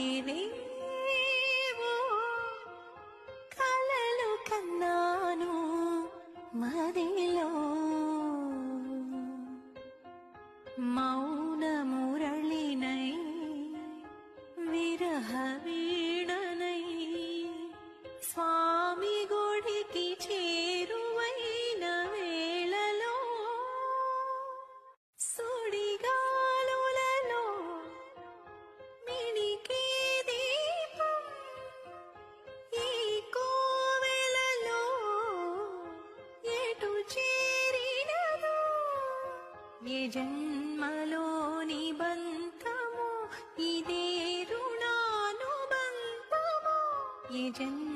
ఏవేవో కలలు కన్నాను మదిలో మౌన మురళినై విరహ వీణనై స్వామి గుడికి చేరువైన వేళలో సుడిగాలులలో మిణికే దీపం ఈ కోవెలలో ఎటు చేరినదో ఏ జన్మలోని బంధము ఇదే రుణానుబంధము ఏ జన్మ